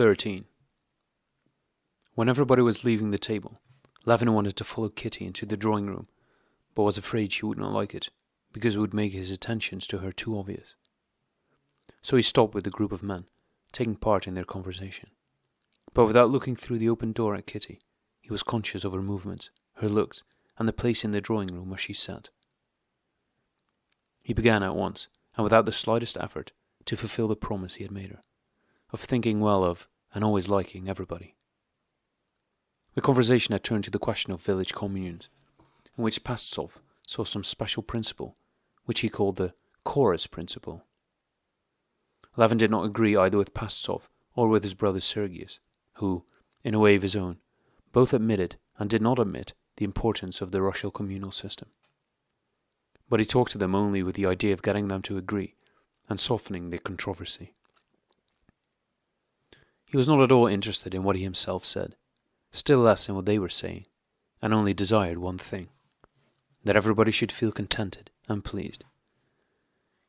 13. When everybody was leaving the table, Levin wanted to follow Kitty into the drawing room, but was afraid she would not like it, because it would make his attentions to her too obvious. So he stopped with the group of men, taking part in their conversation. But without looking through the open door at Kitty, he was conscious of her movements, her looks, and the place in the drawing room where she sat. He began at once, and without the slightest effort, to fulfill the promise he had made her, of thinking well of and always liking everybody. The conversation had turned to the question of village communes, in which Pastsov saw some special principle, which he called the chorus principle. Levin did not agree either with Pastsov or with his brother Sergius, who, in a way of his own, both admitted and did not admit the importance of the Russian communal system. But he talked to them only with the idea of getting them to agree and softening the controversy. He was not at all interested in what he himself said, still less in what they were saying, and only desired one thing: that everybody should feel contented and pleased.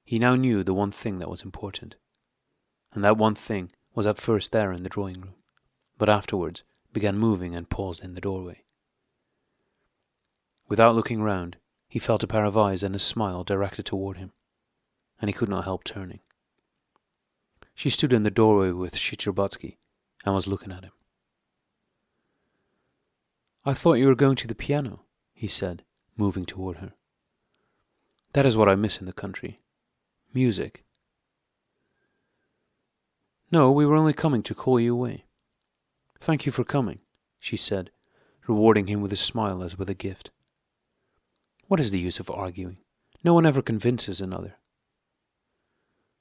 He now knew the one thing that was important, and that one thing was at first there in the drawing room, but afterwards began moving and paused in the doorway. Without looking round, he felt a pair of eyes and a smile directed toward him, and he could not help turning. She stood in the doorway with Shcherbatsky and was looking at him. "I thought you were going to the piano," he said, moving toward her. "That is what I miss in the country. Music." "No, we were only coming to call you away." "Thank you for coming," she said, rewarding him with a smile as with a gift. "What is the use of arguing? No one ever convinces another."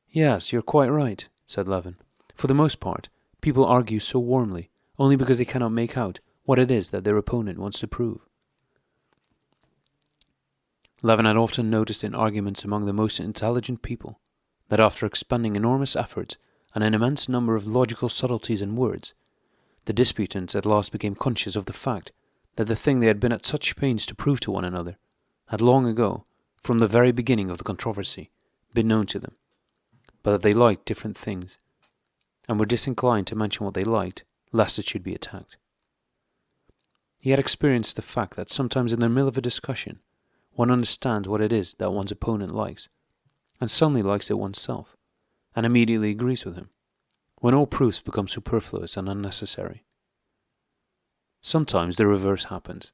"Yes, you're quite right," said Levin. "For the most part, people argue so warmly, only because they cannot make out what it is that their opponent wants to prove." Levin had often noticed in arguments among the most intelligent people that after expending enormous efforts and an immense number of logical subtleties and words, the disputants at last became conscious of the fact that the thing they had been at such pains to prove to one another had long ago, from the very beginning of the controversy, been known to them, but that they liked different things, and were disinclined to mention what they liked, lest it should be attacked. He had experienced the fact that sometimes in the middle of a discussion, one understands what it is that one's opponent likes, and suddenly likes it oneself, and immediately agrees with him, when all proofs become superfluous and unnecessary. Sometimes the reverse happens.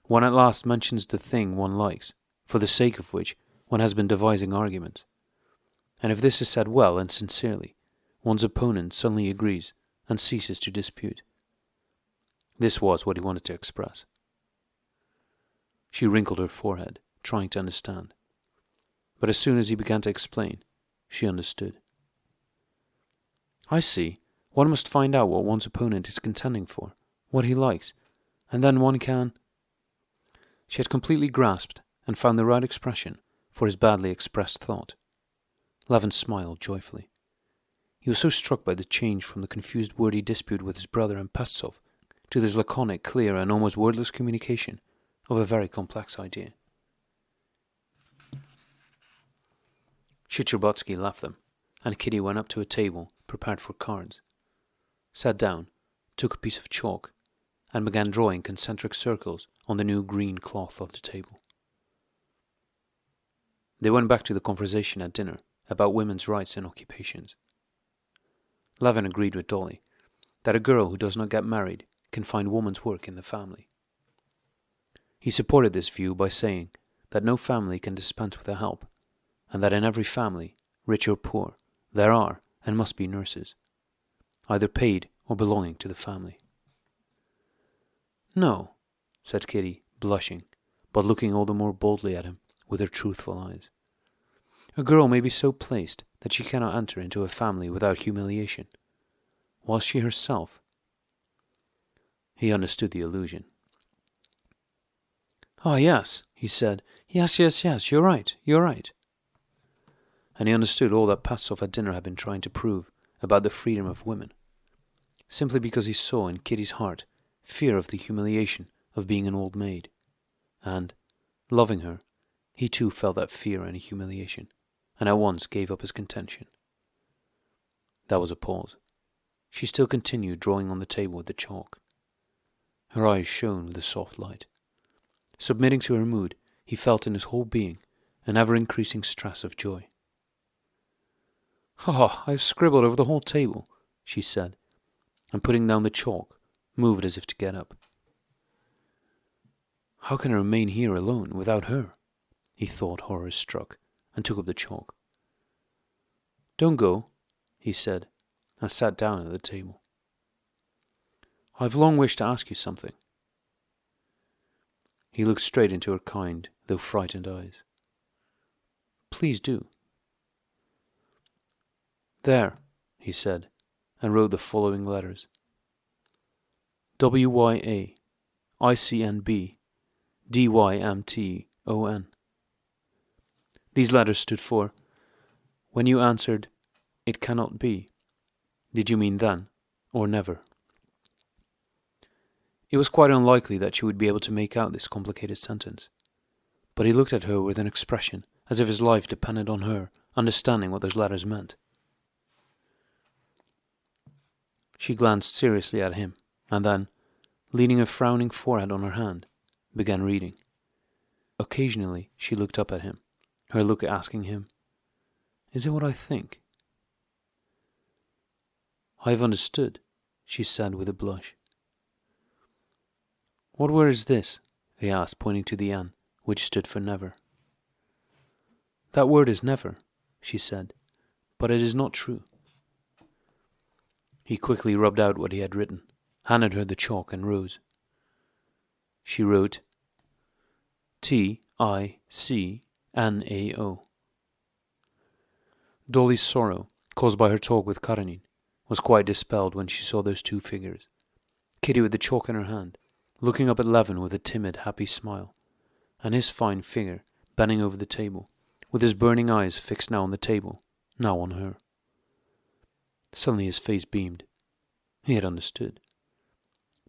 One at last mentions the thing one likes, for the sake of which one has been devising arguments, and if this is said well and sincerely, one's opponent suddenly agrees and ceases to dispute. This was what he wanted to express. She wrinkled her forehead, trying to understand, but as soon as he began to explain, she understood. "I see. One must find out what one's opponent is contending for, what he likes, and then one can—" She had completely grasped and found the right expression for his badly expressed thought. Levin smiled joyfully. He was so struck by the change from the confused wordy dispute with his brother and Pastsov to this laconic, clear, and almost wordless communication of a very complex idea. Shcherbatsky left them, and Kitty went up to a table prepared for cards, sat down, took a piece of chalk, and began drawing concentric circles on the new green cloth of the table. They went back to the conversation at dinner about women's rights and occupations. Levin agreed with Dolly that a girl who does not get married can find woman's work in the family. He supported this view by saying that no family can dispense with the help, and that in every family, rich or poor, there are and must be nurses, either paid or belonging to the family. "No," said Kitty, blushing, but looking all the more boldly at him with her truthful eyes. "A girl may be so placed that she cannot enter into a family without humiliation, whilst she herself—" He understood the allusion. "Ah, yes," he said. Yes, you're right. And he understood all that Pastsov at dinner had been trying to prove about the freedom of women, simply because he saw in Kitty's heart fear of the humiliation of being an old maid, and, loving her, he too felt that fear and humiliation, and at once gave up his contention. There was a pause. she still continued drawing on the table with the chalk. Her eyes shone with a soft light. Submitting to her mood, he felt in his whole being an ever-increasing stress of joy. "Ah, I've scribbled over the whole table," she said, and putting down the chalk, moved as if to get up. "How can I remain here alone, without her?" he thought, horror-struck, and took up the chalk. "Don't go," he said, and sat down at the table. "I've long wished to ask you something." He looked straight into her kind, though frightened eyes. "Please do." "There," he said, and wrote the following letters: WYA, ICNB, DYMTON. These letters stood for, "When you answered, 'It cannot be,' did you mean then, or never?" It was quite unlikely that she would be able to make out this complicated sentence, but he looked at her with an expression as if his life depended on her understanding what those letters meant. She glanced seriously at him, and then, leaning a frowning forehead on her hand, began reading. Occasionally she looked up at him, her look asking him, "Is it what I think?" "I have understood," she said with a blush. "What word is this?" he asked, pointing to the N, which stood for never. "That word is never," she said, "but it is not true." He quickly rubbed out what he had written, handed her the chalk, and rose. She wrote TICNAO. Dolly's sorrow, caused by her talk with Karenina, was quite dispelled when she saw those two figures. Kitty with the chalk in her hand, looking up at Levin with a timid, happy smile, and his fine figure bending over the table, with his burning eyes fixed now on the table, now on her. Suddenly his face beamed. He had understood.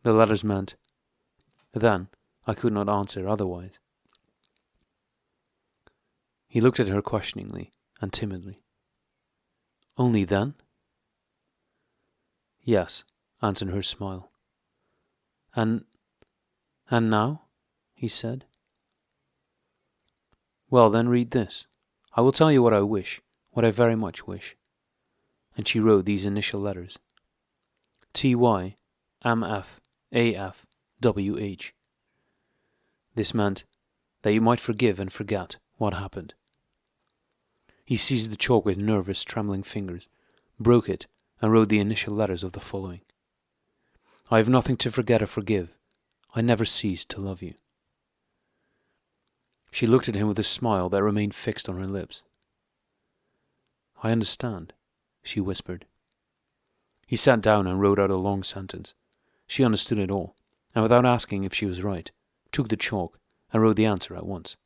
The letters meant, "Then I could not answer otherwise." He looked at her questioningly and timidly. "Only then?" "Yes," answered her smile. And now?" he said. "Well, then read this. I will tell you what I wish, what I very much wish." And she wrote these initial letters: TYMFAFWH. This meant that you might forgive and forget what happened. He seized the chalk with nervous, trembling fingers, broke it, and wrote the initial letters of the following: "I have nothing to forget or forgive. I never ceased to love you." She looked at him with a smile that remained fixed on her lips. "I understand," she whispered. He sat down and wrote out a long sentence. She understood it all, and without asking if she was right, took the chalk and wrote the answer at once.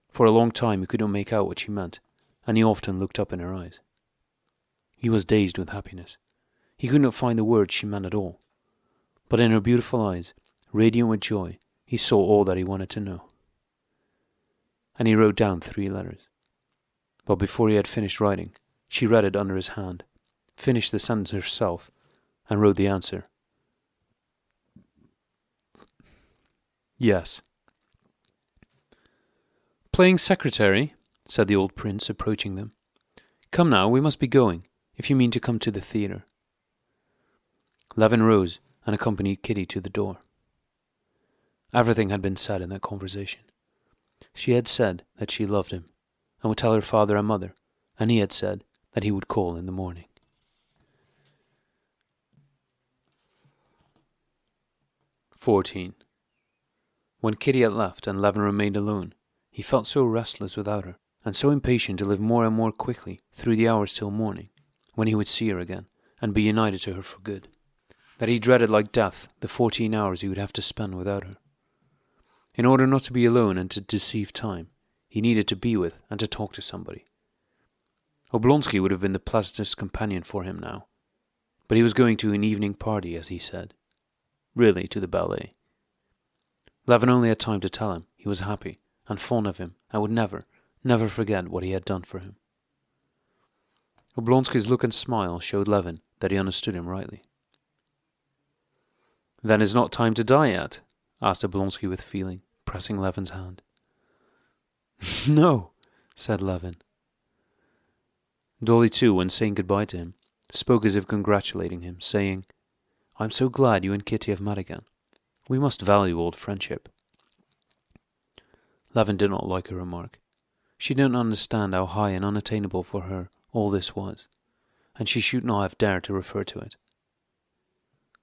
For a long time he could not make out what she meant, and he often looked up in her eyes. He was dazed with happiness. He could not find the words she meant at all, but in her beautiful eyes, radiant with joy, he saw all that he wanted to know. And he wrote down 3 letters. But before he had finished writing, she read it under his hand, finished the sentence herself, and wrote the answer: "Yes." "Playing secretary?" said the old prince, approaching them. "Come now, we must be going, if you mean to come to the theatre." Levin rose and accompanied Kitty to the door. Everything had been said in that conversation. She had said that she loved him, and would tell her father and mother, and he had said that he would call in the morning. 14. When Kitty had left and Levin remained alone, he felt so restless without her, and so impatient to live more and more quickly through the hours till morning, when he would see her again, and be united to her for good, that he dreaded like death the 14 hours he would have to spend without her. In order not to be alone and to deceive time, he needed to be with and to talk to somebody. Oblonsky would have been the pleasantest companion for him now, but he was going to an evening party, as he said. Really, to the ballet. Levin only had time to tell him he was happy and fond of him and would never, never forget what he had done for him. Oblonsky's look and smile showed Levin that he understood him rightly. "Then it's not time to die yet?" asked Oblonsky with feeling, pressing Levin's hand. "No," said Levin. Dolly, too, when saying goodbye to him, spoke as if congratulating him, saying, "I'm so glad you and Kitty have met again. We must value old friendship." Levin did not like her remark. She didn't understand how high and unattainable for her all this was, and she should not have dared to refer to it.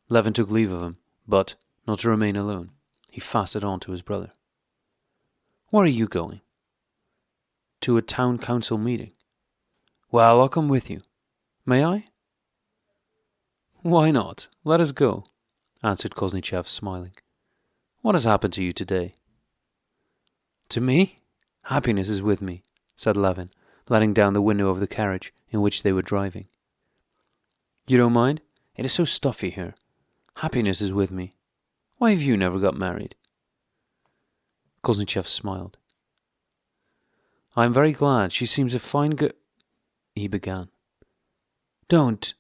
Levin took leave of him, but, not to remain alone, he fastened on to his brother. "Where are you going?" "To a town council meeting." "Well, I'll come with you. May I?" "Why not? Let us go," answered Koznichev, smiling. "What has happened to you today?" "To me? Happiness is with me," said Levin, letting down the window of the carriage in which they were driving. "You don't mind? It is so stuffy here. Happiness is with me. Why have you never got married?" Koznichev smiled. "I am very glad. She seems a fine he began. Don't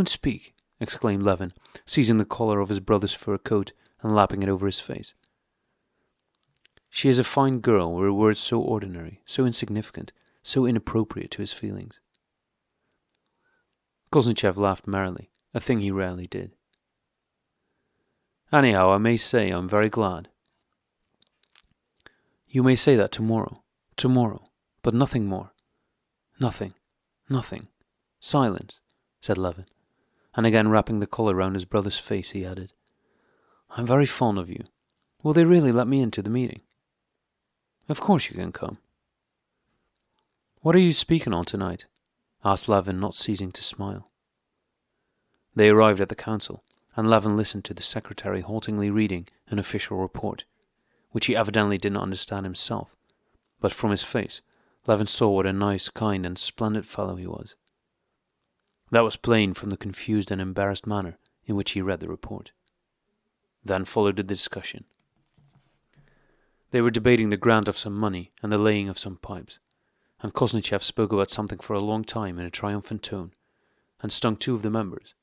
speak," exclaimed Levin, seizing the collar of his brother's fur coat and lapping it over his face. "She is a fine girl," were words so ordinary, so insignificant, so inappropriate to his feelings. Koznichev laughed merrily, a thing he rarely did. "Anyhow, I may say I'm very glad." "You may say that tomorrow, but nothing more. Nothing. Silence," said Levin, and again wrapping the collar round his brother's face, he added, "I'm very fond of you. Will they really let me into the meeting?" "Of course you can come." "What are you speaking on tonight?" asked Levin, not ceasing to smile. They arrived at the council, and Levin listened to the secretary haltingly reading an official report, which he evidently did not understand himself, but from his face, Levin saw what a nice, kind, and splendid fellow he was. That was plain from the confused and embarrassed manner in which he read the report. Then followed the discussion. They were debating the grant of some money and the laying of some pipes, and Koznichev spoke about something for a long time in a triumphant tone, and stung two of the members.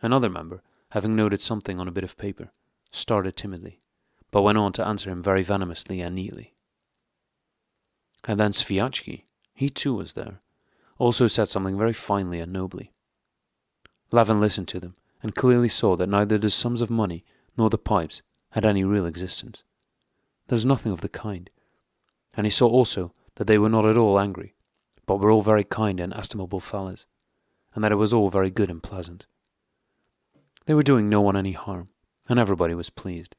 Another member, having noted something on a bit of paper, started timidly, but went on to answer him very venomously and neatly. And then Sviatsky, he too was there, also said something very finely and nobly. Levin listened to them, and clearly saw that neither the sums of money nor the pipes had any real existence. There was nothing of the kind, and he saw also that they were not at all angry, but were all very kind and estimable fellows, and that it was all very good and pleasant. They were doing no one any harm, and everybody was pleased.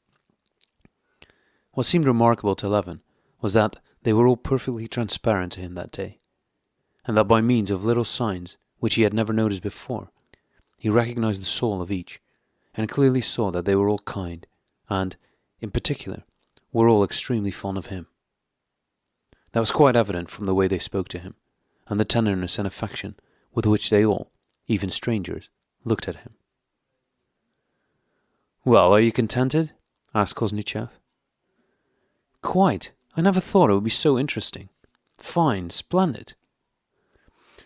What seemed remarkable to Levin was that they were all perfectly transparent to him that day, and that by means of little signs which he had never noticed before, he recognized the soul of each, and clearly saw that they were all kind, and, in particular, were all extremely fond of him. That was quite evident from the way they spoke to him, and the tenderness and affection with which they all, even strangers, looked at him. "Well, are you contented?" asked Koznichev. "Quite. I never thought it would be so interesting. Fine, splendid."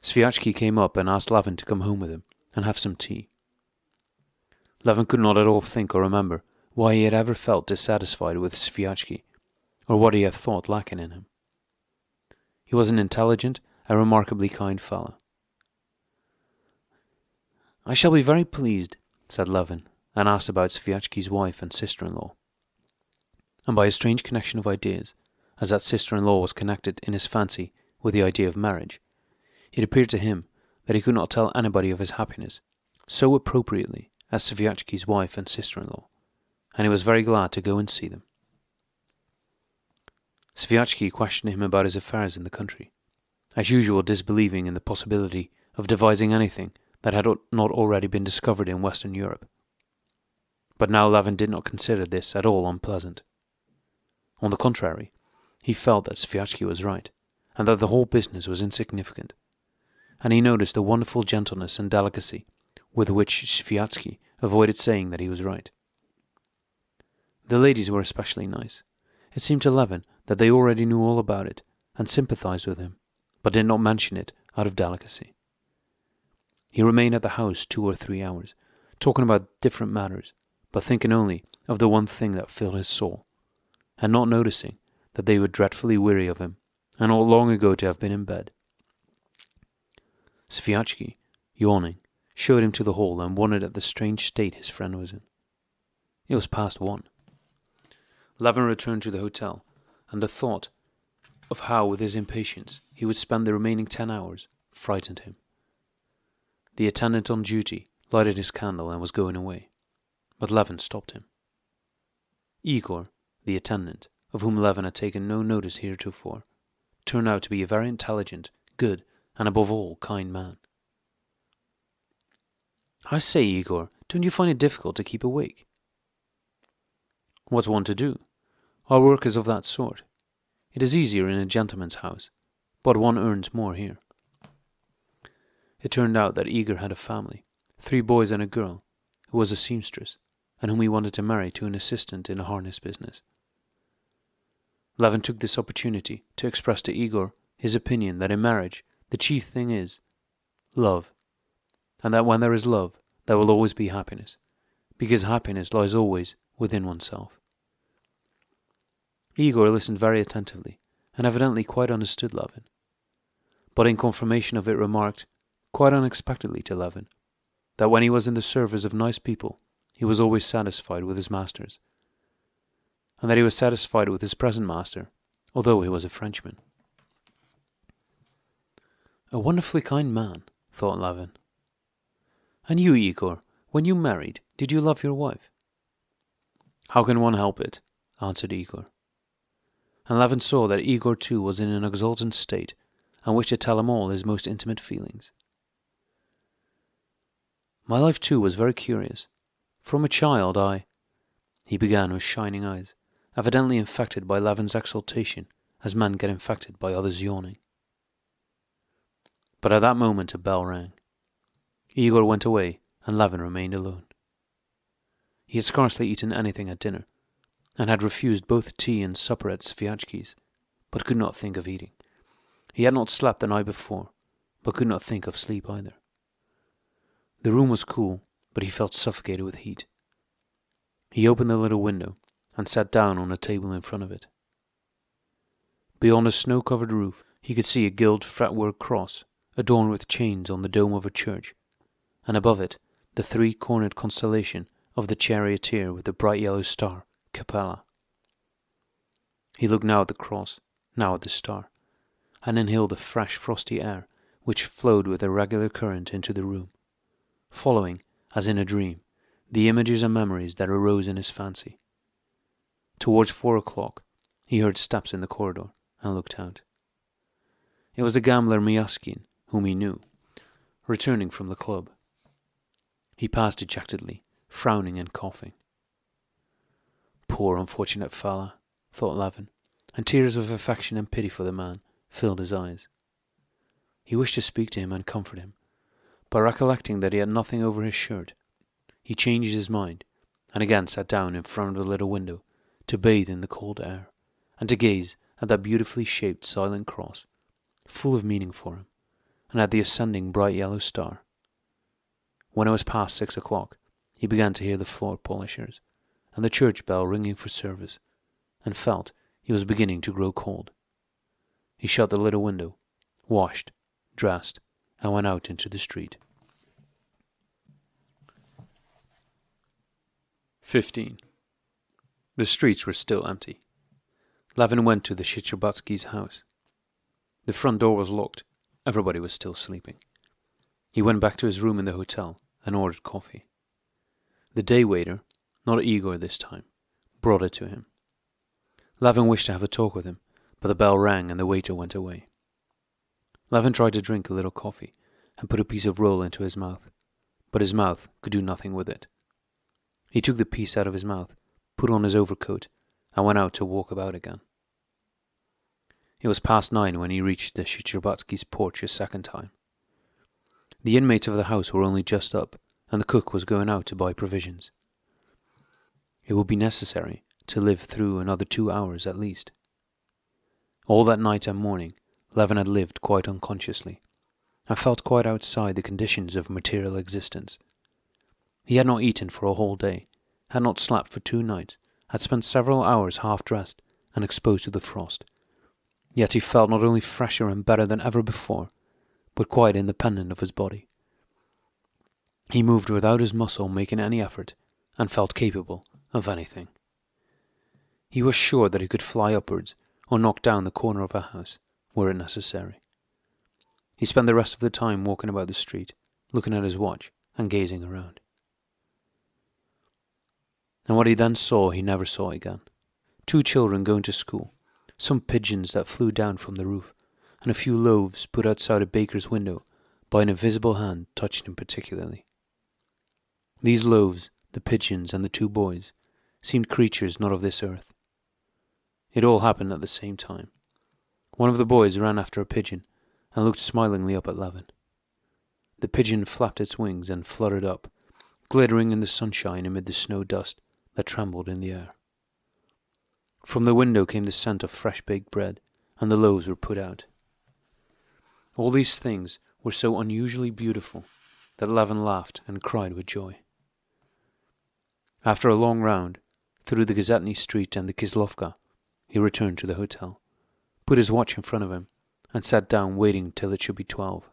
Sviatsky came up and asked Levin to come home with him and have some tea. Levin could not at all think or remember why he had ever felt dissatisfied with Sviatsky, or what he had thought lacking in him. He was an intelligent and remarkably kind fellow. "I shall be very pleased," said Levin, and asked about Sviatsky's wife and sister-in-law. And by a strange connection of ideas, as that sister-in-law was connected in his fancy with the idea of marriage, it appeared to him that he could not tell anybody of his happiness so appropriately as Sviatsky's wife and sister-in-law, and he was very glad to go and see them. Sviatsky questioned him about his affairs in the country, as usual disbelieving in the possibility of devising anything that had not already been discovered in Western Europe. But now Levin did not consider this at all unpleasant. On the contrary, he felt that Sviatsky was right, and that the whole business was insignificant, and he noticed the wonderful gentleness and delicacy with which Sviatsky avoided saying that he was right. The ladies were especially nice. It seemed to Levin that they already knew all about it and sympathized with him, but did not mention it out of delicacy. He remained at the house 2 or 3 hours, talking about different matters, but thinking only of the one thing that filled his soul, and not noticing that they were dreadfully weary of him, and ought long ago to have been in bed. Sviatchky, yawning, showed him to the hall and wondered at the strange state his friend was in. It was past 1. Levin returned to the hotel, and the thought of how, with his impatience, he would spend the remaining 10 hours frightened him. The attendant on duty lighted his candle and was going away, but Levin stopped him. Igor, the attendant, of whom Levin had taken no notice heretofore, turned out to be a very intelligent, good, and above all, kind man. "I say, Igor, don't you find it difficult to keep awake?" "What's one to do? Our work is of that sort. It is easier in a gentleman's house, but one earns more here." It turned out that Igor had a family, 3 boys and a girl, who was a seamstress, and whom he wanted to marry to an assistant in a harness business. Levin took this opportunity to express to Igor his opinion that in marriage the chief thing is love, and that when there is love there will always be happiness, because happiness lies always within oneself. Igor listened very attentively, and evidently quite understood Levin, but in confirmation of it remarked, quite unexpectedly to Levin, that when he was in the service of nice people he was always satisfied with his masters, and that he was satisfied with his present master, although he was a Frenchman. "A wonderfully kind man," thought Levin. "And you, Igor, when you married, did you love your wife?" "How can one help it?" answered Igor. And Levin saw that Igor too was in an exultant state, and wished to tell him all his most intimate feelings. "My life too was very curious. From a child he began with shining eyes, evidently infected by Levin's exultation, as men get infected by others' yawning. But at that moment a bell rang. Igor went away, and Levin remained alone. He had scarcely eaten anything at dinner, and had refused both tea and supper at Sviatchky's, but could not think of eating. He had not slept the night before, but could not think of sleep either. The room was cool, but he felt suffocated with heat. He opened the little window, and sat down on a table in front of it. Beyond a snow-covered roof, he could see a gilt fretwork cross, adorned with chains on the dome of a church, and above it the 3-cornered constellation of the charioteer with the bright yellow star, Capella. He looked now at the cross, now at the star, and inhaled the fresh, frosty air which flowed with a regular current into the room, following, as in a dream, the images and memories that arose in his fancy. Towards 4 o'clock, he heard steps in the corridor, and looked out. It was the gambler Myaskin, whom he knew, returning from the club. He passed dejectedly, frowning and coughing. "Poor unfortunate fellow," thought Levin, and tears of affection and pity for the man filled his eyes. He wished to speak to him and comfort him, but recollecting that he had nothing over his shirt, he changed his mind, and again sat down in front of the little window to bathe in the cold air, and to gaze at that beautifully shaped silent cross, full of meaning for him, and at the ascending bright yellow star. When it was past 6 o'clock, he began to hear the floor polishers, and the church bell ringing for service, and felt he was beginning to grow cold. He shut the little window, washed, dressed, and went out into the street. 15. The streets were still empty. Levin went to the Shcherbotskys' house. The front door was locked. Everybody was still sleeping. He went back to his room in the hotel and ordered coffee. The day waiter, not Igor this time, brought it to him. Levin wished to have a talk with him, but the bell rang and the waiter went away. Levin tried to drink a little coffee and put a piece of roll into his mouth, but his mouth could do nothing with it. He took the piece out of his mouth, put on his overcoat, and went out to walk about again. It was past 9 when he reached the Shcherbotskys' porch a second time. The inmates of the house were only just up, and the cook was going out to buy provisions. It would be necessary to live through another 2 hours at least. All that night and morning, Levin had lived quite unconsciously, and felt quite outside the conditions of material existence. He had not eaten for a whole day, had not slept for 2 nights, had spent several hours half-dressed and exposed to the frost. Yet he felt not only fresher and better than ever before, but quite independent of his body. He moved without his muscle making any effort, and felt capable of anything. He was sure that he could fly upwards, or knock down the corner of a house, were it necessary. He spent the rest of the time walking about the street, looking at his watch, and gazing around. And what he then saw he never saw again. 2 children going to school, some pigeons that flew down from the roof, and a few loaves put outside a baker's window by an invisible hand touched him particularly. These loaves, the pigeons, and the 2 boys seemed creatures not of this earth. It all happened at the same time. One of the boys ran after a pigeon and looked smilingly up at Levin. The pigeon flapped its wings and fluttered up, glittering in the sunshine amid the snow dust that trembled in the air. From the window came the scent of fresh baked bread, and the loaves were put out. All these things were so unusually beautiful that Levin laughed and cried with joy. After a long round, through the Gazetny Street and the Kislovka, he returned to the hotel, put his watch in front of him, and sat down waiting till it should be 12.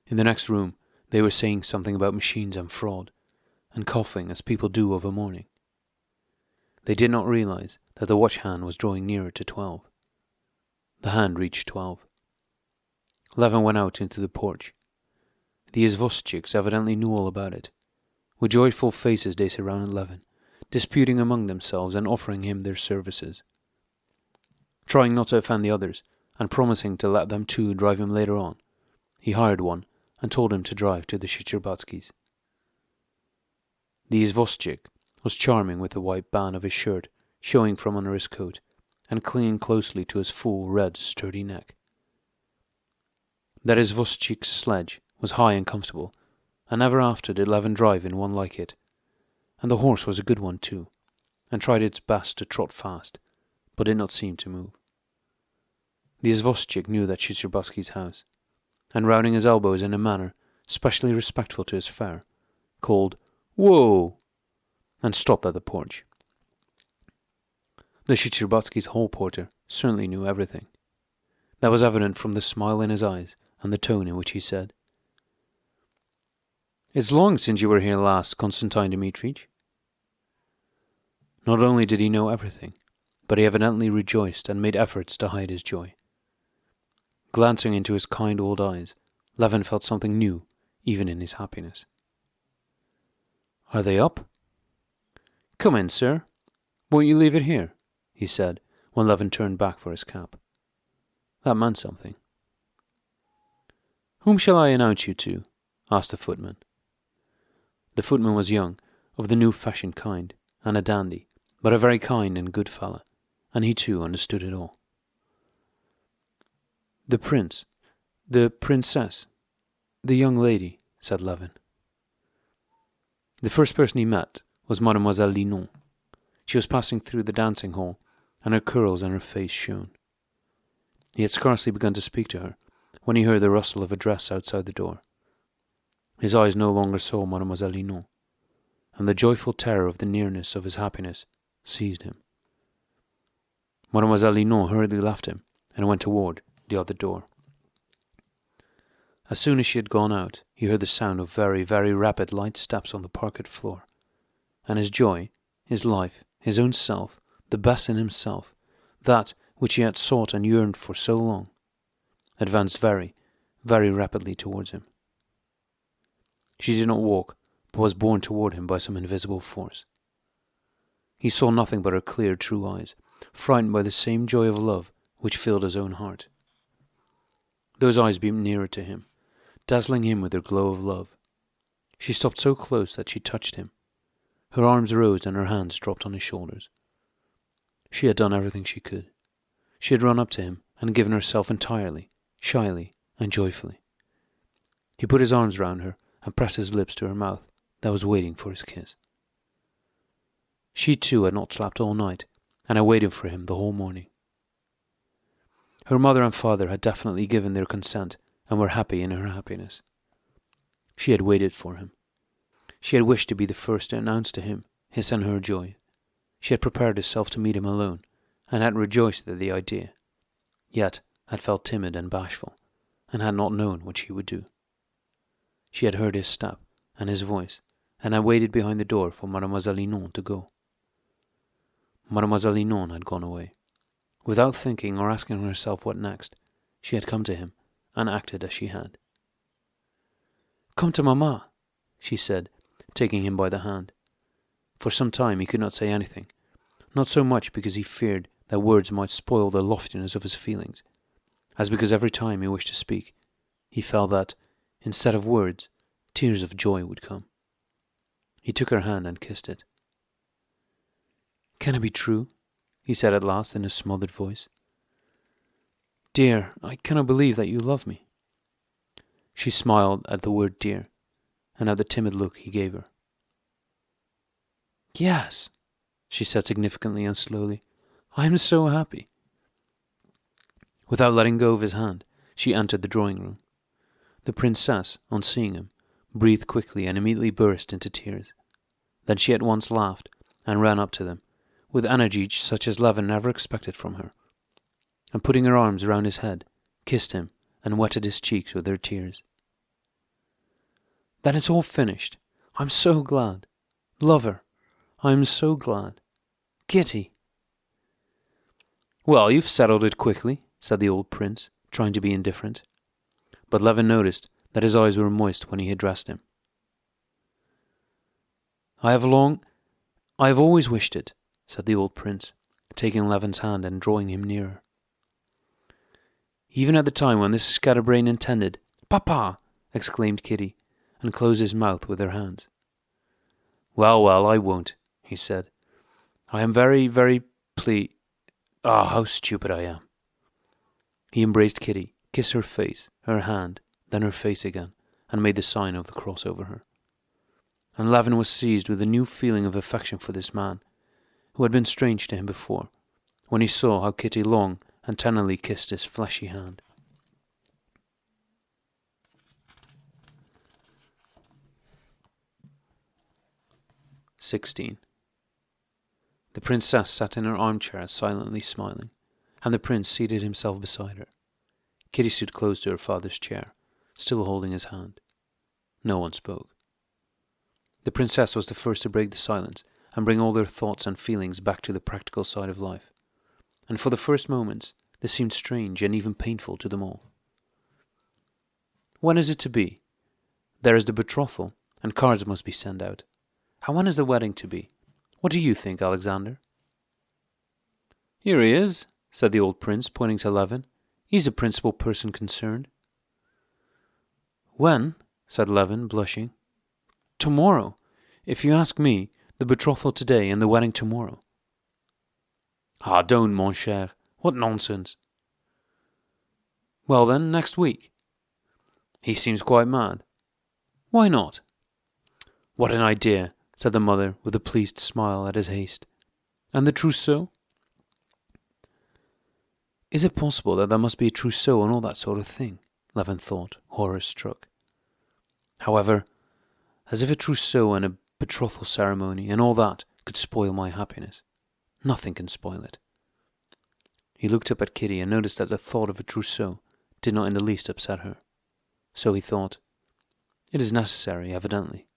In the next room, they were saying something about machines and fraud, and coughing as people do of a morning. They did not realize that the watch hand was drawing nearer to 12. The hand reached 12. Levin went out into the porch. The izvostchiks evidently knew all about it. With joyful faces they surrounded Levin, disputing among themselves and offering him their services. Trying not to offend the others, and promising to let them too drive him later on, he hired one and told him to drive to the Shcherbatskys'. The izvostchik was charming with the white band of his shirt showing from under his coat and clinging closely to his full, red, sturdy neck. That izvostchik's sledge was high and comfortable, and never after did Levin drive in one like it. And the horse was a good one too, and tried its best to trot fast, but did not seem to move. The izvostchik knew that Shcherbatsky's house, and rounding his elbows in a manner specially respectful to his fare, called, "Whoa!" and stopped at the porch. The Shcherbatskys' hall porter certainly knew everything. That was evident from the smile in his eyes and the tone in which he said, "It's long since you were here last, Constantine Dmitrich." Not only did he know everything, but he evidently rejoiced and made efforts to hide his joy. Glancing into his kind old eyes, Levin felt something new, even in his happiness. "Are they up?" "Come in, sir. Won't you leave it here?" he said, when Levin turned back for his cap. That meant something. "Whom shall I announce you to?" asked the footman. The footman was young, of the new-fashioned kind, and a dandy, but a very kind and good fellow, and he too understood it all. "The prince, the princess, the young lady," said Levin. The first person he met was Mademoiselle Linon. She was passing through the dancing hall, and her curls and her face shone. He had scarcely begun to speak to her when he heard the rustle of a dress outside the door. His eyes no longer saw Mademoiselle Linon, and the joyful terror of the nearness of his happiness seized him. Mademoiselle Linon hurriedly left him and went toward the other door. As soon as she had gone out, he heard the sound of very, very rapid light steps on the parquet floor, and his joy, his life, his own self, the best in himself, that which he had sought and yearned for so long, advanced very, very rapidly towards him. She did not walk, but was borne toward him by some invisible force. He saw nothing but her clear, true eyes, frightened by the same joy of love which filled his own heart. Those eyes beamed nearer to him, dazzling him with their glow of love. She stopped so close that she touched him. Her arms rose and her hands dropped on his shoulders. She had done everything she could. She had run up to him and given herself entirely, shyly and joyfully. He put his arms round her and pressed his lips to her mouth that was waiting for his kiss. She too had not slept all night, and had waited for him the whole morning. Her mother and father had definitely given their consent and were happy in her happiness. She had waited for him. She had wished to be the first to announce to him his and her joy. She had prepared herself to meet him alone, and had rejoiced at the idea, yet had felt timid and bashful, and had not known what she would do. She had heard his step and his voice, and had waited behind the door for Mademoiselle Linon to go. Mademoiselle Linon had gone away. Without thinking or asking herself what next, she had come to him, and acted as she had. "Come to Mamma," she said, taking him by the hand. For some time he could not say anything, not so much because he feared that words might spoil the loftiness of his feelings, as because every time he wished to speak, he felt that, instead of words, tears of joy would come. He took her hand and kissed it. "Can it be true?" he said at last in a smothered voice. "Dear, I cannot believe that you love me." She smiled at the word dear, and at the timid look he gave her. "Yes," she said significantly and slowly. "I am so happy." Without letting go of his hand, she entered the drawing-room. The princess, on seeing him, breathed quickly and immediately burst into tears. Then she at once laughed and ran up to them, with energy such as Levin never expected from her, and putting her arms round his head, kissed him and wetted his cheeks with her tears. "Then it's all finished. I'm so glad. Lover, I am so glad. Kitty." "Well, you've settled it quickly," said the old prince, trying to be indifferent. But Levin noticed that his eyes were moist when he addressed him. I have always wished it," said the old prince, taking Levin's hand and drawing him nearer. Even at the time when this scatterbrain intended, "Papa!" exclaimed Kitty, and closed his mouth with her hands. Well, I won't," he said. "I am very, very how stupid I am." He embraced Kitty, kissed her face, her hand, then her face again, and made the sign of the cross over her. And Levin was seized with a new feeling of affection for this man, who had been strange to him before, when he saw how Kitty long and tenderly kissed his fleshy hand. XVI. The princess sat in her armchair silently smiling, and the prince seated himself beside her. Kitty stood close to her father's chair, still holding his hand. No one spoke. The princess was the first to break the silence and bring all their thoughts and feelings back to the practical side of life, and for the first moments this seemed strange and even painful to them all. "When is it to be? There is the betrothal, and cards must be sent out. And when is the wedding to be? What do you think, Alexander?" "Here he is," said the old prince, pointing to Levin. "He's the principal person concerned." "When?" said Levin, blushing. "Tomorrow. If you ask me, the betrothal today and the wedding tomorrow." "Ah, don't, mon cher. What nonsense." "Well then, next week." "He seems quite mad." "Why not?" "What an idea," said the mother, with a pleased smile at his haste. "And the trousseau?" Is it possible that there must be a trousseau and all that sort of thing? Levin thought, horror-struck. However, as if a trousseau and a betrothal ceremony and all that could spoil my happiness. Nothing can spoil it. He looked up at Kitty and noticed that the thought of a trousseau did not in the least upset her. So he thought, it is necessary, evidently.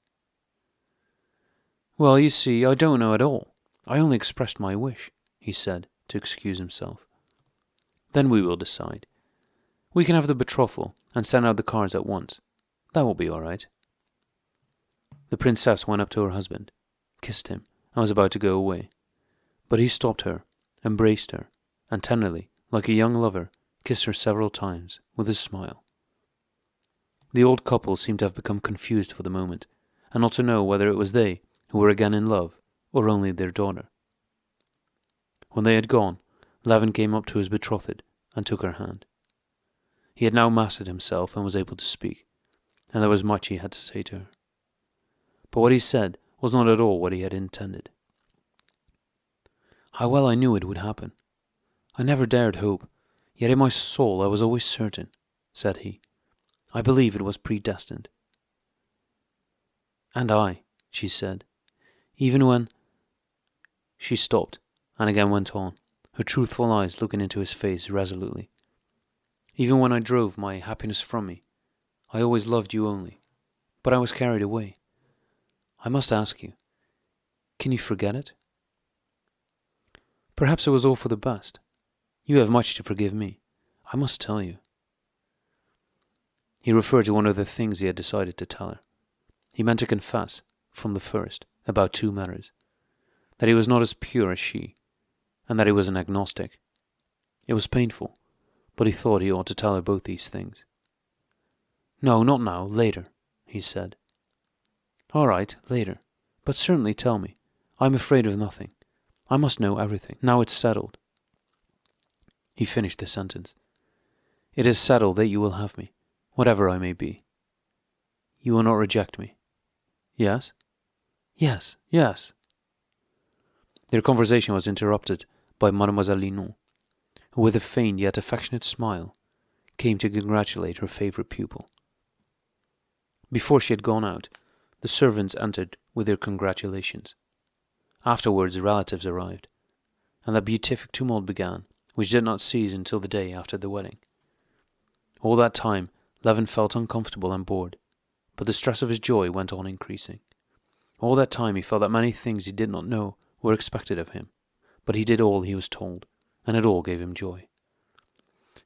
"Well, you see, I don't know at all. I only expressed my wish," he said, to excuse himself. "Then we will decide. We can have the betrothal and send out the cards at once. That will be all right." The princess went up to her husband, kissed him, and was about to go away. But he stopped her, embraced her, and tenderly, like a young lover, kissed her several times, with a smile. The old couple seemed to have become confused for the moment, and not to know whether it was they who were again in love, or only their daughter. When they had gone, Levin came up to his betrothed and took her hand. He had now mastered himself and was able to speak, and there was much he had to say to her. But what he said was not at all what he had intended. How well I knew it would happen. I never dared hope, Yet in my soul I was always certain, said he. I believe it was predestined. And I, she said, even when... She stopped, and again went on, her truthful eyes looking into his face resolutely. Even when I drove my happiness from me, I always loved you only, but I was carried away. I must ask you, can you forget it? Perhaps it was all for the best. You have much to forgive me, I must tell you. He referred to one of the things he had decided to tell her. He meant to confess, from the first, about two matters. That he was not as pure as she, and that he was an agnostic. It was painful, but he thought he ought to tell her both these things. No, not now, later, he said. All right, later, but certainly tell me. I'm afraid of nothing. I must know everything. Now it's settled. He finished the sentence. It is settled that you will have me, whatever I may be. You will not reject me. Yes? Yes, yes. Their conversation was interrupted by Mademoiselle Linon, who, with a faint yet affectionate smile, came to congratulate her favourite pupil. Before she had gone out, the servants entered with their congratulations. Afterwards the relatives arrived, and that beatific tumult began, which did not cease until the day after the wedding. All that time Levin felt uncomfortable and bored, but the stress of his joy went on increasing. All that time he felt that many things he did not know were expected of him, but he did all he was told, and it all gave him joy.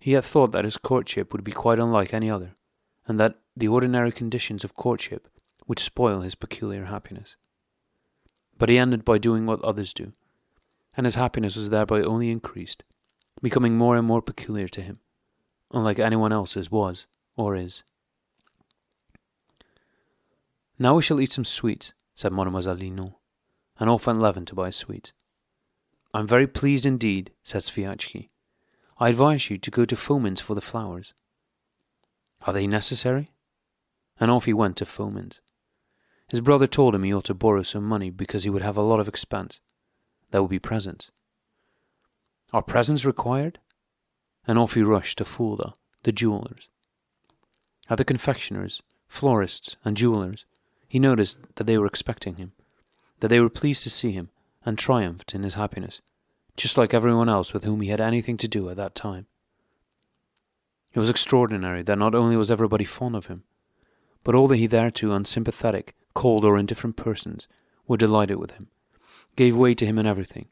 He had thought that his courtship would be quite unlike any other, and that the ordinary conditions of courtship would spoil his peculiar happiness. But he ended by doing what others do, and his happiness was thereby only increased, becoming more and more peculiar to him, unlike anyone else's was or is. Now we shall eat some sweets, said Mademoiselle Linon, and off went Levin to buy sweets. I'm very pleased indeed, said Sviatchky. I advise you to go to Fomin's for the flowers. Are they necessary? And off he went to Fomin's. His brother told him he ought to borrow some money because he would have a lot of expense. There would be presents. Are presents required? And off he rushed to Fulda, the jewellers. At the confectioners, florists, and jewellers, he noticed that they were expecting him, that they were pleased to see him, and triumphed in his happiness, just like everyone else with whom he had anything to do at that time. It was extraordinary that not only was everybody fond of him, but all the hitherto unsympathetic, cold or indifferent persons were delighted with him, gave way to him in everything,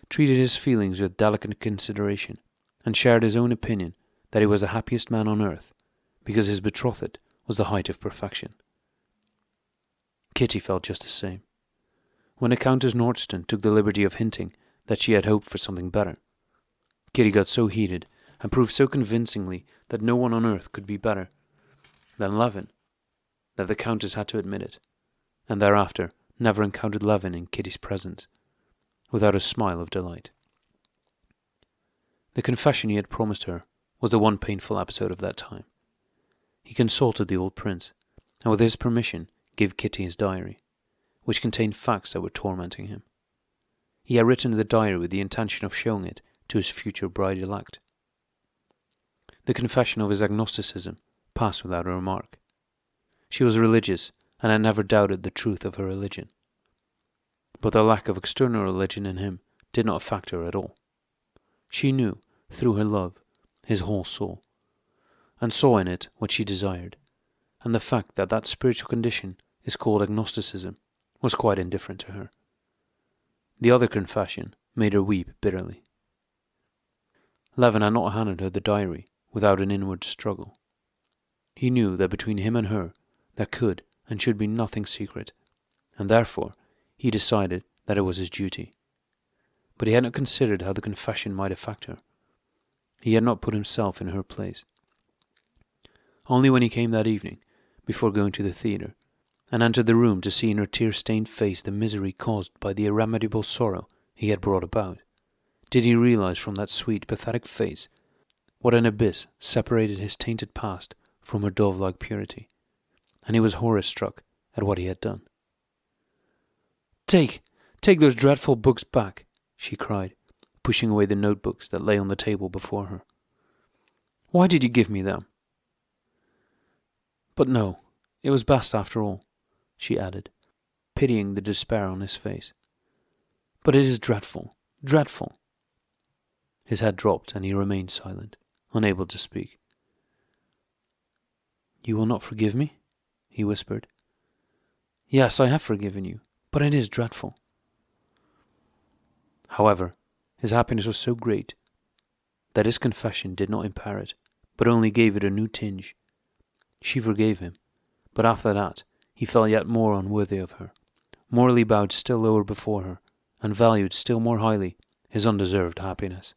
treated his feelings with delicate consideration, and shared his own opinion that he was the happiest man on earth, because his betrothed was the height of perfection. Kitty felt just the same. When the Countess Nordsten took the liberty of hinting that she had hoped for something better, Kitty got so heated and proved so convincingly that no one on earth could be better than Levin, that the Countess had to admit it, and thereafter never encountered Levin in Kitty's presence without a smile of delight. The confession he had promised her was the one painful episode of that time. He consulted the old prince, and with his permission gave Kitty his diary, which contained facts that were tormenting him. He had written the diary with the intention of showing it to his future bride-elect. The confession of his agnosticism passed without a remark. She was religious and had never doubted the truth of her religion. But the lack of external religion in him did not affect her at all. She knew, through her love, his whole soul, and saw in it what she desired, and the fact that that spiritual condition is called agnosticism was quite indifferent to her. The other confession made her weep bitterly. Levin had not handed her the diary without an inward struggle. He knew that between him and her there could and should be nothing secret, and therefore he decided that it was his duty. But he had not considered how the confession might affect her. He had not put himself in her place. Only when he came that evening, before going to the theatre, and entered the room to see in her tear-stained face the misery caused by the irremediable sorrow he had brought about, did he realize from that sweet, pathetic face what an abyss separated his tainted past from her dove-like purity, and he was horror-struck at what he had done. Take those dreadful books back, she cried, pushing away the notebooks that lay on the table before her. Why did you give me them? But no, it was best after all, she added, pitying the despair on his face. But it is dreadful, dreadful. His head dropped, and he remained silent, unable to speak. You will not forgive me? He whispered. Yes, I have forgiven you, but it is dreadful. However, his happiness was so great that his confession did not impair it, but only gave it a new tinge. She forgave him, but after that he felt yet more unworthy of her, morally bowed still lower before her, and valued still more highly his undeserved happiness.